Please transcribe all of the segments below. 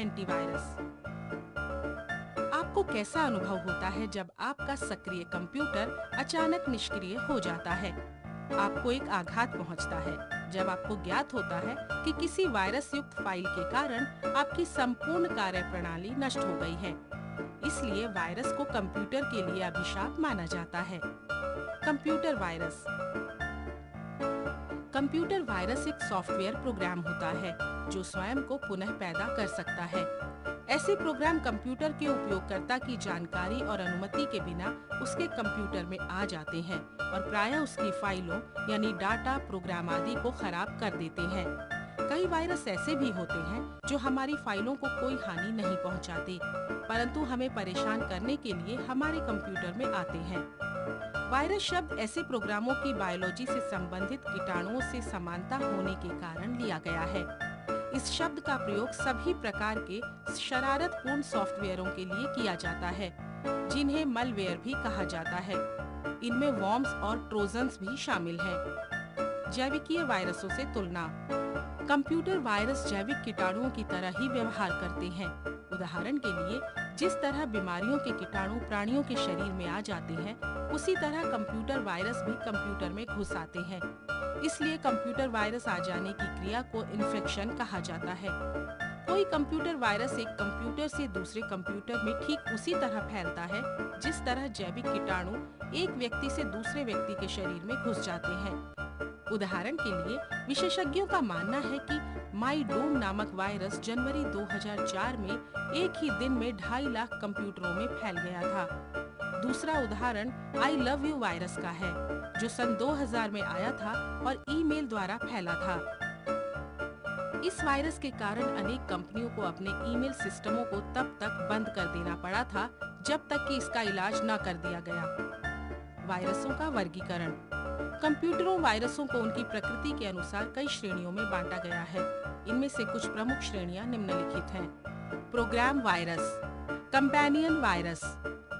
Antivirus. आपको कैसा अनुभव होता है जब आपका सक्रिय कंप्यूटर अचानक निष्क्रिय हो जाता है? आपको एक आघात पहुंचता है जब आपको ज्ञात होता है कि किसी वायरस युक्त फाइल के कारण आपकी संपूर्ण कार्यप्रणाली नष्ट हो गई है। इसलिए वायरस को कंप्यूटर के लिए अभिशाप माना जाता है। Computer virus. कंप्यूटर वायरस एक सॉफ्टवेयर प्रोग्राम होता है जो स्वयं को पुनः पैदा कर सकता है। ऐसे प्रोग्राम कंप्यूटर के उपयोगकर्ता की जानकारी और अनुमति के बिना उसके कंप्यूटर में आ जाते हैं और प्रायः उसकी फाइलों यानी डाटा, प्रोग्राम आदि को खराब कर देते हैं। कई वायरस ऐसे भी होते हैं जो हमारी फाइलों को कोई हानि नहीं पहुंचाते, परंतु हमें परेशान करने के लिए हमारे कंप्यूटर में आते हैं। वायरस शब्द ऐसे प्रोग्रामों की बायोलॉजी से संबंधित कीटाणुओं से समानता होने के कारण लिया गया है। इस शब्द का प्रयोग सभी प्रकार के शरारतपूर्ण सॉफ्टवेयरों के लिए किया जाता है, जिन्हें मलवेयर भी कहा जाता है। इनमें वॉर्म्स और ट्रोजन्स भी शामिल हैं। जैविकीय वायरसों से तुलना। कंप्यूटर वायरस जैविक कीटाणुओं की तरह ही व्यवहार करते हैं। उदाहरण के लिए, जिस तरह बीमारियों के कीटाणु प्राणियों के शरीर में आ जाते हैं, उसी तरह कंप्यूटर वायरस भी कंप्यूटर में घुस आते हैं। इसलिए कंप्यूटर वायरस आ जाने की क्रिया को इन्फेक्शन कहा जाता है। कोई कंप्यूटर वायरस एक कंप्यूटर से दूसरे कंप्यूटर में ठीक उसी तरह फैलता है जिस तरह जैविक कीटाणु एक व्यक्ति से दूसरे व्यक्ति के शरीर में घुस जाते हैं। उदाहरण के लिए, विशेषज्ञों का मानना है कि माईडूम नामक वायरस जनवरी 2004 में एक ही दिन में 2.5 लाख कंप्यूटरों में फैल गया था। दूसरा उदाहरण आई लव यू वायरस का है, जो सन 2000 में आया था और ईमेल द्वारा फैला था। इस वायरस के कारण अनेक कंपनियों को अपने ईमेल सिस्टमों को तब तक बंद कर देना पड़ा था जब तक कि इसका इलाज न कर दिया गया। वायरसों का वर्गीकरण। कंप्यूटरों वायरसों को उनकी प्रकृति के अनुसार कई श्रेणियों में बांटा गया है। इनमें से कुछ प्रमुख श्रेणियां निम्नलिखित हैं। Program virus, companion virus,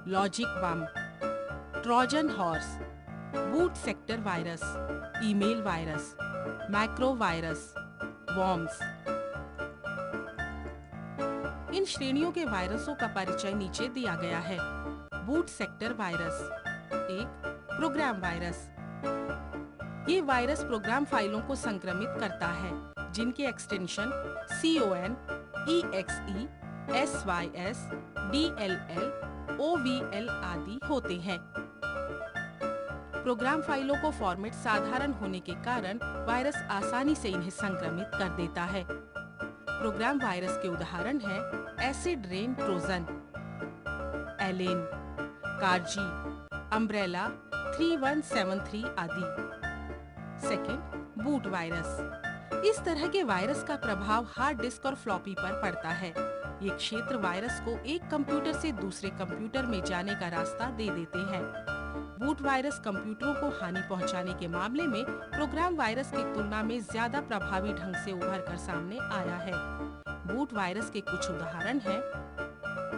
logic bomb, trojan horse, boot sector virus, email virus, macro virus, worms. इन श्रेणियों के वायरसों का परिचय नीचे दिया गया है। Boot sector virus. एक, प्रोग्राम वायरस। ये वायरस प्रोग्राम फाइलों को संक्रमित करता है जिनके extension CON, EXE, SYS, DLL, OVL आदि होते हैं। प्रोग्राम फाइलों को फॉर्मेट साधारण होने के कारण वायरस आसानी से इन्हें संक्रमित कर देता है। प्रोग्राम वायरस के उदाहरण हैं एसिड रेन ट्रोजन, एलेन, कार्जी, अम्ब्रेला 3173 आदि। Second, boot virus. इस तरह के वायरस का प्रभाव हार्ड डिस्क और फ्लॉपी पर पड़ता है। ये क्षेत्र वायरस को एक कंप्यूटर से दूसरे कंप्यूटर में जाने का रास्ता दे देते हैं। बूट वायरस कंप्यूटरों को हानि पहुंचाने के मामले में प्रोग्राम वायरस की तुलना में ज्यादा प्रभावी ढंग से उभर कर सामने आया है। बूट वायरस के कुछ उदाहरण हैं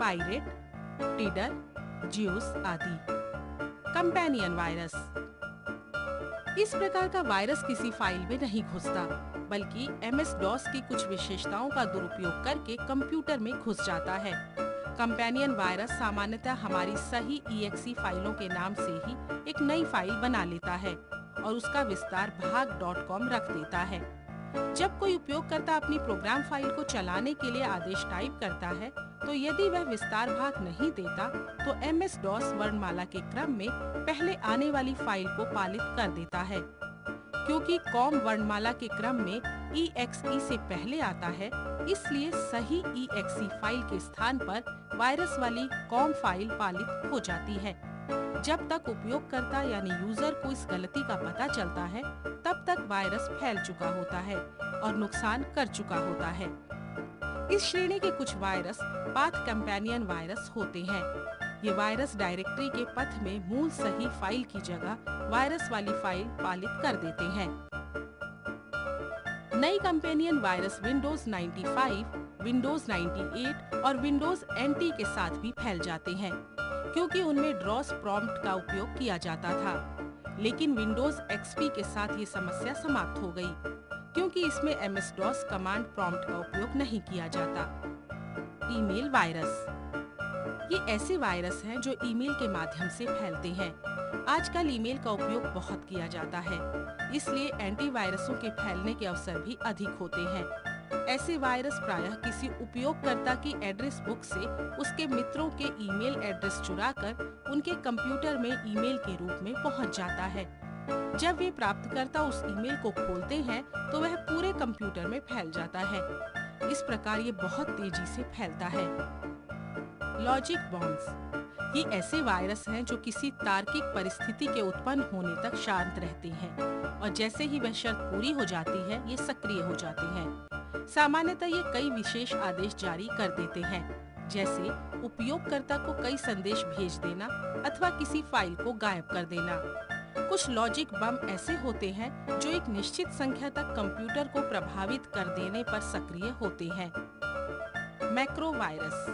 पायरेट, टिडर, ज्यूस आदि। Companion virus. इस प्रकार का वायरस किसी फाइल में नहीं घुसता, बल्कि MS-DOS की कुछ विशेषताओं का दुरुपयोग करके कंप्यूटर में घुस जाता है। कंपेनियन वायरस सामान्यतः हमारी सही EXE फाइलों के नाम से ही एक नई फाइल बना लेता है और उसका विस्तार भाग.com रख देता है। जब कोई उपयोगकर्ता अपनी प्रोग्राम फाइल को चलाने के लिए आदेश टाइप करता है, तो यदि वह विस्तार भाग नहीं देता, तो MS-DOS वर्णमाला के क्रम में पहले आने वाली फाइल को पालित कर देता है। क्योंकि COM वर्णमाला के क्रम में EXE से पहले आता है, इसलिए सही EXE फाइल के स्थान पर वायरस वाली COM फाइल पालित हो जाती है। जब तक उपयोगकर्ता यानी यूजर को इस गलती का पता चलता है, तब तक वायरस फैल चुका होता है और नुकसान कर चुका होता है। इस श्रेणी के कुछ वायरस पाथ कंपेनियन वायरस होते हैं। ये वायरस डायरेक्टरी के पथ में मूल सही फाइल की जगह वायरस वाली फाइल पालित कर देते हैं। नई कंपेनियन वायरस विंडोज 95, विंडोज 98 और विंडोज NT के साथ भी फैल जाते हैं, क्योंकि उनमें ड्रॉस प्रॉम्प्ट का उपयोग किया जाता था। लेकिन विंडोज XP के साथ ये समस्या समाप्त हो गई, क्योंकि इसमें MS-DOS कमांड प्रॉम्प्ट का उपयोग नहीं किया जाता। Email virus. ये ऐसे वायरस हैं जो ईमेल के माध्यम से फैलते हैं। आजकल ईमेल का उपयोग बहुत किया जाता है, इसलिए एंटीवायरसों के फैलने के अवसर भी अधिक होते हैं। ऐसे वायरस प्रायः किसी उपयोगकर्ता की एड्रेस बुक से उसके मित्रों के ईमेल एड्रेस चुराकर उनके कंप्यूटर में ईमेल के रूप में पहुंच जाता है। जब वे प्राप्तकर्ता उस ईमेल को खोलते हैं, तो वह पूरे कंप्यूटर में फैल जाता है। इस प्रकार ये बहुत तेजी से फैलता है। Logic bombs. ये ऐसे वायरस हैं जो किसी तार्किक परिस्थिति के उत्पन्न होने तक शांत रहते हैं और जैसे ही वह शर्त पूरी हो जाती है, ये सक्रिय हो जाते हैं। सामान्यतः ये कई विशेष आदेश जारी कर देते हैं, जैसे उपयोगकर्ता को कई संदेश भेज देना अथवा किसी फाइल को गायब कर देना। कुछ लॉजिक बम ऐसे होते हैं जो एक निश्चित संख्या तक कंप्यूटर को प्रभावित कर देने पर सक्रिय होते हैं। Macro virus.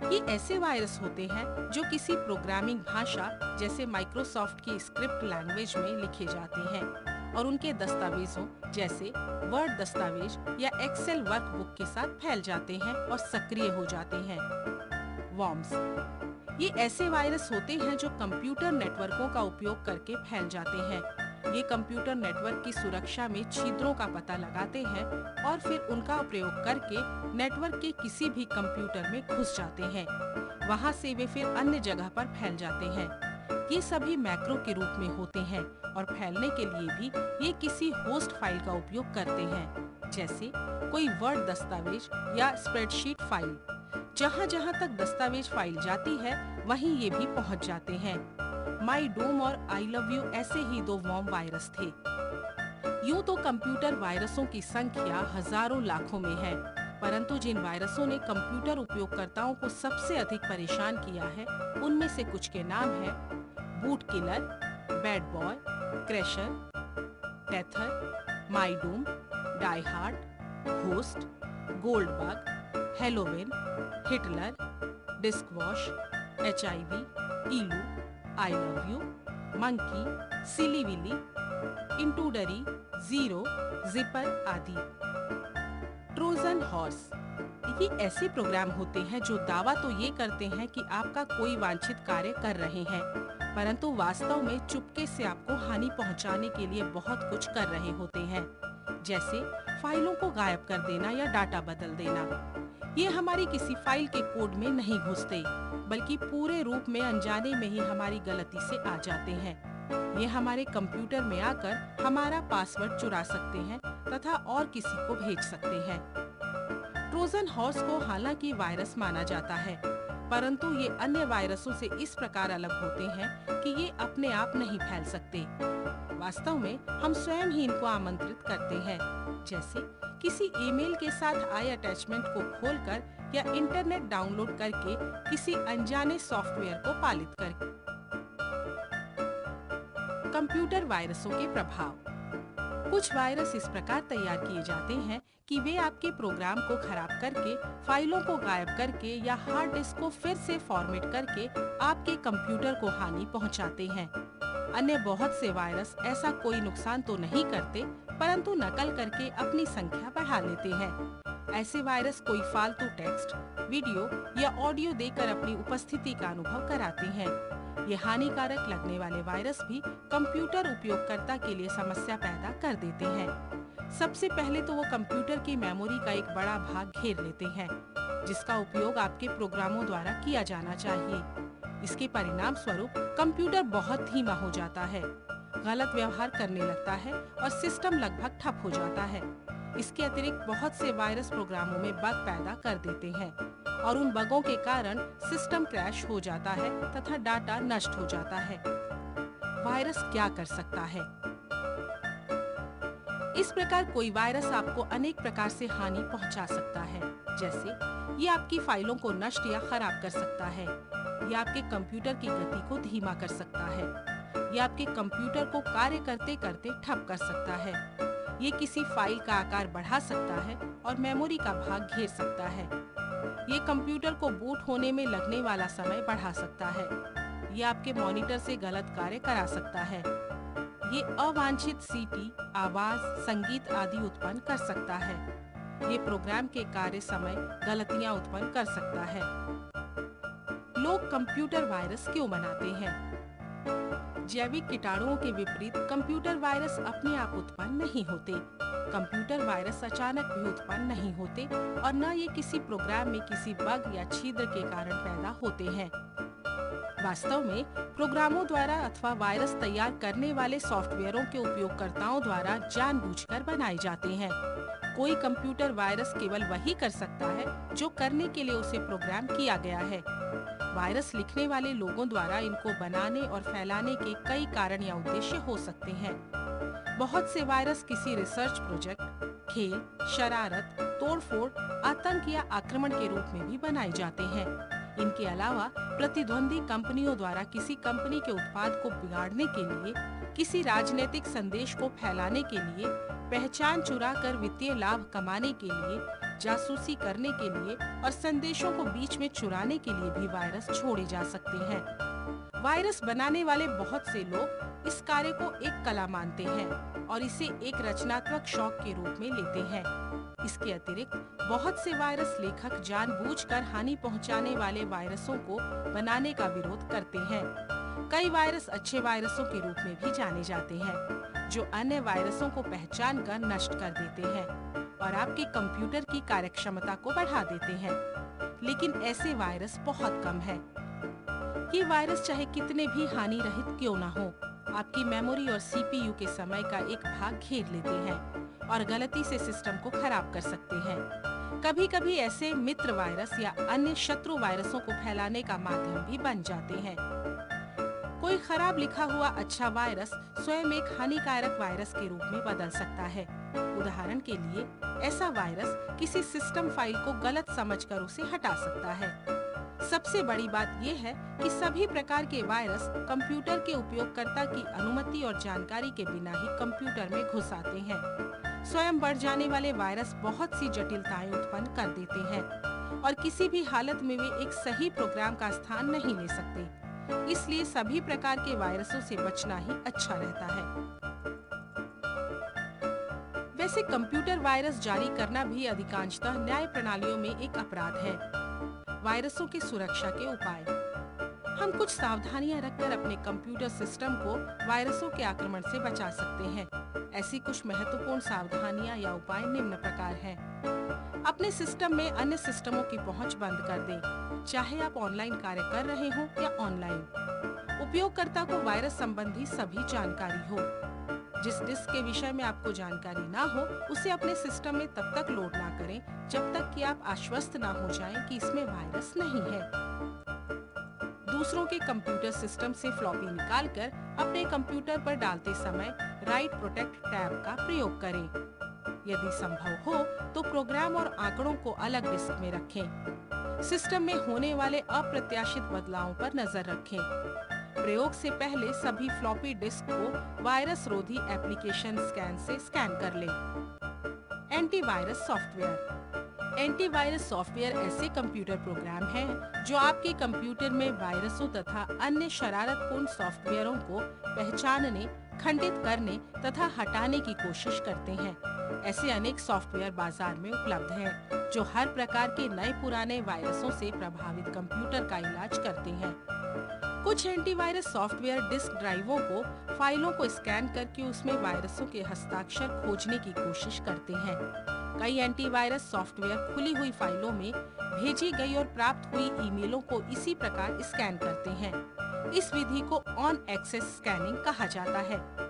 ये ऐसे वायरस होते हैं जो किसी प्रोग्रामिंग भाषा जैसे माइक्रोसॉफ्ट की स्क्रिप्ट लैंग्वेज में लिखे जाते हैं और उनके दस्तावेजों जैसे वर्ड दस्तावेज या एक्सेल वर्कबुक के साथ फैल जाते हैं और सक्रिय हो जाते हैं। वॉर्म्स। ये ऐसे वायरस होते हैं जो कंप्यूटर नेटवर्कों का उपयोग करके फैल जाते हैं। ये कंप्यूटर नेटवर्क की सुरक्षा में छिद्रों का पता लगाते हैं और फिर उनका प्रयोग करके नेटवर्क के किसी भी कंप्यूटर में घुस जाते हैं। वहां से वे फिर अन्य जगह पर फैल जाते हैं। ये सभी मैक्रो के रूप में होते हैं और फैलने के लिए भी ये किसी होस्ट फाइल का उपयोग करते हैं, जैसे कोई वर्ड दस्तावेज या स्प्रेडशीट फाइल। जहां जहां तक दस्तावेज फाइल जाती है, वहीं ये भी पहुंच जाते हैं। माई डूम और आई लव यू ऐसे ही दो वॉर्म वायरस थे। यूं तो कंप्यूटर वायरसों की संख्या हजारों लाखों में है, परंतु जिन वायरसों ने कंप्यूटर उपयोगकर्ताओं को सबसे अधिक परेशान किया है, उनमें से कुछ के नाम हैं boot killer, bad boy, crasher, tether, my doom, die hard, host, goldbug, Halloween, Hitler, disk wash, HIV, ईलू, I love you, monkey, silly willy, इंटूडरी, जीरो, जिपर आदि। Trojan horse. ये ऐसे प्रोग्राम होते हैं जो दावा तो ये करते हैं कि आपका कोई वांछित कार्य कर रहे हैं, परंतु वास्तव में चुपके से आपको हानि पहुंचाने के लिए बहुत कुछ कर रहे होते हैं, जैसे फाइलों को गायब कर देना या डाटा बदल देना। ये हमारी किसी फाइल के कोड में नहीं घुसते, बल्कि पूरे रूप में अनजाने में ही हमारी गलती से आ जाते हैं। ये हमारे कंप्यूटर में आकर हमारा पासवर्ड चुरा सकते हैं तथा और किसी को भेज सकते हैं। ट्रोजन हॉर्स को हालांकि वायरस माना जाता है, परंतु ये अन्य वायरसों से इस प्रकार अलग होते हैं कि ये अपने आप नहीं फैल सकते। वास्तव में हम स्वयं ही इनको आमंत्रित करते हैं, जैसे किसी ईमेल के साथ आए अटैचमेंट को खोलकर या इंटरनेट डाउनलोड करके किसी अनजाने सॉफ्टवेयर को पालित करके। कंप्यूटर वायरसों के प्रभाव। कुछ वायरस इस प्रकार तैयार किए जाते हैं कि वे आपके प्रोग्राम को खराब करके, फाइलों को गायब करके या हार्ड डिस्क को फिर से फॉर्मेट करके आपके कंप्यूटर को हानि पहुंचाते हैं। अन्य बहुत से वायरस ऐसा कोई नुकसान तो नहीं करते, परंतु नकल करके अपनी संख्या बढ़ा लेते हैं। ऐसे वायरस कोई फालतू टेक्स्ट, वीडियो या ऑडियो देकर अपनी उपस्थिति का अनुभव कराते हैं। ये हानिकारक लगने वाले वायरस भी कंप्यूटर उपयोगकर्ता के लिए समस्या पैदा कर देते हैं। सबसे पहले तो वो कंप्यूटर की मेमोरी का एक बड़ा भाग घेर लेते हैं, जिसका उपयोग आपके प्रोग्रामों द्वारा किया जाना चाहिए। इसके परिणाम स्वरूप कंप्यूटर बहुत धीमा हो जाता है, गलत व्यवहार करने लगता है और सिस्टम लगभग ठप हो जाता है। इसके अतिरिक्त बहुत से वायरस प्रोग्रामों में बग पैदा कर देते हैं और उन बगों के कारण सिस्टम क्रैश हो जाता है तथा डाटा नष्ट हो जाता है। वायरस क्या कर सकता है? इस प्रकार कोई वायरस आपको अनेक प्रकार से हानि पहुंचा सकता है, जैसे ये आपकी फाइलों को नष्ट या खराब कर सकता है, ये आपके कंप्यूटर की गति को धीमा कर सकता है, ये आपके कंप्यूटर को कार्य करते करते ठप कर सकता है, ये किसी फाइल का आकार बढ़ा सकता है और मेमोरी का भाग घेर सकता है, ये कंप्यूटर को बूट होने में लगने वाला समय बढ़ा सकता है, ये आपके मॉनिटर से गलत कार्य करा सकता है, ये अवांछित सीटी, आवाज, संगीत आदि उत्पन्न कर सकता है। ये प्रोग्राम के कार्य समय गलतियां उत्पन्न कर सकता है। लोग कंप्यूटर वायरस क्यों बनाते हैं? जैविक कीटाणुओं के विपरीत कंप्यूटर वायरस अपने आप उत्पन्न नहीं होते। कंप्यूटर वायरस अचानक भी उत्पन्न नहीं होते और न ये किसी प्रोग्राम में किसी बग या छिद्र के कारण पैदा होते हैं। वास्तव में प्रोग्रामों द्वारा अथवा वायरस तैयार करने वाले सॉफ्टवेयरों के उपयोगकर्ताओं द्वारा जानबूझकर बनाए जाते हैं। कोई कंप्यूटर वायरस केवल वही कर सकता है जो करने के लिए उसे प्रोग्राम किया गया है। वायरस लिखने वाले लोगों द्वारा इनको बनाने और फैलाने के कई कारण या उद्देश्य हो सकते हैं। बहुत से वायरस किसी रिसर्च प्रोजेक्ट, खेल, शरारत, तोड़फोड़, आतंक या आक्रमण के रूप में भी बनाए जाते हैं। इनके अलावा प्रतिद्वंदी कंपनियों द्वारा किसी कंपनी के उत्पाद को बिगाड़ने के लिए, किसी राजनीतिक संदेश को फैलाने के लिए, पहचान चुरा कर वित्तीय लाभ कमाने के लिए, जासूसी करने के लिए और संदेशों को बीच में चुराने के लिए भी वायरस छोड़े जा सकते हैं। वायरस बनाने वाले बहुत से लोग इस कार्य को एक कला मानते हैं और इसे एक रचनात्मक शौक के रूप में लेते हैं। इसके अतिरिक्त बहुत से वायरस लेखक जानबूझकर हानि पहुंचाने वाले वायरसों को बनाने का विरोध करते हैं। कई वायरस अच्छे वायरसों के रूप में भी जाने जाते हैं, जो अन्य वायरसों को पहचान कर नष्ट कर देते हैं और आपके कंप्यूटर की कार्यक्षमता को बढ़ा देते हैं। लेकिन ऐसे वायरस बहुत कम हैं। ये वायरस चाहे कितने भी हानि रहित क्यों ना हो, आपकी मेमोरी और सीपीयू के समय का एक भाग घेर लेते हैं और गलती से सिस्टम को खराब कर सकते हैं। कभी-कभी ऐसे मित्र वायरस या अन्य शत्रु वायरसों को फैलाने का माध्यम भी बन जाते हैं। कोई खराब लिखा हुआ अच्छा वायरस स्वयं एक हानिकारक वायरस के रूप में बदल सकता है। उदाहरण के लिए, ऐसा वायरस किसी सिस्टम फाइल को गलत समझकर उसे हटा सकता है। सबसे बड़ी बात यह है कि सभी प्रकार के वायरस कंप्यूटर के उपयोगकर्ता की अनुमति और जानकारी के बिना ही कंप्यूटर में घुस आते हैं। स्वयं बढ़ जाने वाले वायरस बहुत सी जटिलताएं उत्पन्न कर देते हैं और किसी भी हालत में वे एक सही प्रोग्राम का स्थान नहीं ले सकते। इसलिए सभी प्रकार के वायरसों से बचना ही अच्छा रहता है। वैसे कंप्यूटर वायरस जारी करना भी अधिकांशतः न्याय प्रणालियों में एक अपराध है। वायरसों की सुरक्षा के उपाय। हम कुछ सावधानियां रखकर अपने कंप्यूटर सिस्टम को वायरसों के आक्रमण से बचा सकते हैं। ऐसी कुछ महत्वपूर्ण सावधानियां या उपाय निम्न प्रकार हैं। अपने सिस्टम में अन्य सिस्टमों की पहुंच बंद कर दें, चाहे आप ऑनलाइन कार्य कर रहे हों या ऑनलाइन। उपयोगकर्ता को वायरस संबंधी सभी जानकारी हो। जिस डिस्क के विषय में आपको जानकारी ना हो, उसे अपने सिस्टम में तब तक लोड ना करें जब तक कि आप आश्वस्त ना हो जाएं कि इसमें वायरस नहीं है। दूसरों के कंप्यूटर सिस्टम से फ्लॉपी निकालकर अपने कंप्यूटर पर डालते समय राइट प्रोटेक्ट टैब का प्रयोग करें। यदि संभव हो तो प्रोग्राम और आंकड़ों को अलग डिस्क में रखें। सिस्टम में होने वाले अप्रत्याशित बदलावों पर नजर रखें। प्रयोग से पहले सभी फ्लॉपी डिस्क को वायरस रोधी एप्लीकेशन स्कैन से स्कैन कर लें। Antivirus software. एंटीवायरस सॉफ्टवेयर ऐसे कंप्यूटर प्रोग्राम हैं जो आपके कंप्यूटर में वायरसों तथा अन्य शरारतपूर्ण सॉफ्टवेयरों को पहचानने, खंडित करने तथा हटाने की कोशिश करते हैं। ऐसे अनेक सॉफ्टवेयर बाजार में उपलब्ध हैं जो हर प्रकार के नए पुराने वायरसों से प्रभावित कंप्यूटर का इलाज करते हैं। कुछ एंटीवायरस सॉफ्टवेयर डिस्क ड्राइवों को, फाइलों को स्कैन करके उसमें वायरसों के हस्ताक्षर खोजने की कोशिश करते हैं। कई एंटीवायरस सॉफ्टवेयर खुली हुई फाइलों में भेजी गई और प्राप्त हुई ईमेलों को इसी प्रकार स्कैन करते हैं। इस विधि को ऑन एक्सेस स्कैनिंग कहा जाता है।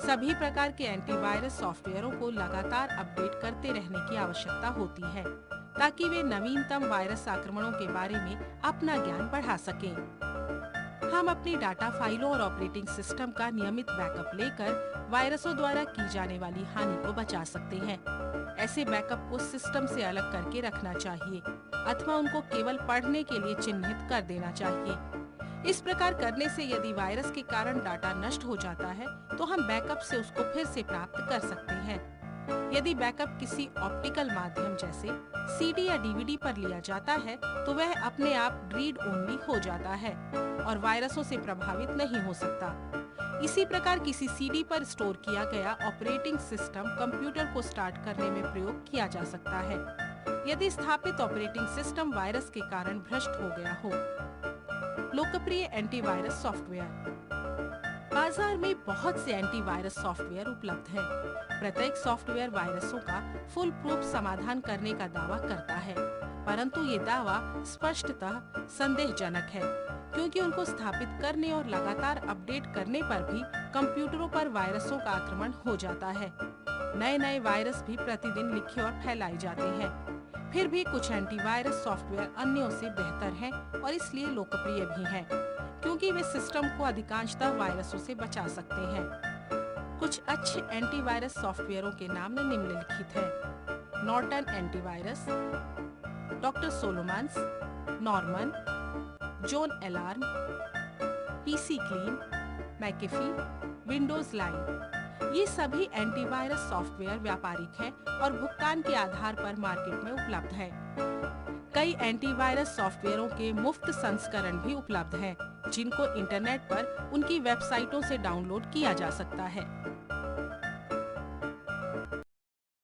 सभी प्रकार के एंटीवायरस सॉफ्टवेयरों को लगातार अपडेट करते रहने की आवश्यकता होती है ताकि वे नवीनतम वायरस आक्रमणों के बारे में अपना ज्ञान बढ़ा सकें। हम अपनी डाटा फाइलों और ऑपरेटिंग सिस्टम का नियमित बैकअप लेकर वायरसों द्वारा की जाने वाली हानि को बचा सकते हैं। ऐसे बैकअप को सिस्टम से अलग करके रखना चाहिए अथवा उनको केवल पढ़ने के लिए चिन्हित कर देना चाहिए। इस प्रकार करने से यदि वायरस के कारण डाटा नष्ट हो जाता है तो हम बैकअप से उसको फिर से प्राप्त कर सकते हैं। यदि बैकअप किसी ऑप्टिकल माध्यम जैसे सीडी या डीवीडी पर लिया जाता है तो वह अपने आप रीड ओनली हो जाता है और वायरसों से प्रभावित नहीं हो सकता। इसी प्रकार किसी सीडी पर स्टोर किया गया ऑपरेटिंग सिस्टम कंप्यूटर को स्टार्ट करने में प्रयोग किया जा सकता है यदि स्थापित ऑपरेटिंग सिस्टम वायरस के कारण भ्रष्ट हो गया हो। लोकप्रिय एंटीवायरस सॉफ्टवेयर। बाजार में बहुत से एंटीवायरस सॉफ्टवेयर उपलब्ध हैं। प्रत्येक सॉफ्टवेयर वायरसों का फुल प्रूफ समाधान करने का दावा करता है, परंतु ये दावा स्पष्टतः संदेहजनक है, क्योंकि उनको स्थापित करने और लगातार अपडेट करने पर भी कंप्यूटरों पर वायरसों का आक्रमण हो जाता है। नए नए वायरस भी प्रतिदिन लिखे और फैलाए जाते हैं। फिर भी कुछ एंटीवायरस सॉफ्टवेयर अन्यों से बेहतर हैं और इसलिए लोकप्रिय भी हैं, क्योंकि वे सिस्टम को अधिकांशतः वायरसों से बचा सकते हैं। कुछ अच्छे एंटीवायरस सॉफ्टवेयरों के नाम निम्नलिखित हैं: Norton antivirus, doctor Solomon's, Norman, zone alarm, PC clean, McAfee, Windows line. ये सभी एंटीवायरस सॉफ्टवेयर व्यापारिक हैं और भुगतान के आधार पर मार्केट में उपलब्ध हैं। कई एंटीवायरस सॉफ्टवेयरों के मुफ्त संस्करण भी उपलब्ध हैं, जिनको इंटरनेट पर उनकी वेबसाइटों से डाउनलोड किया जा सकता है।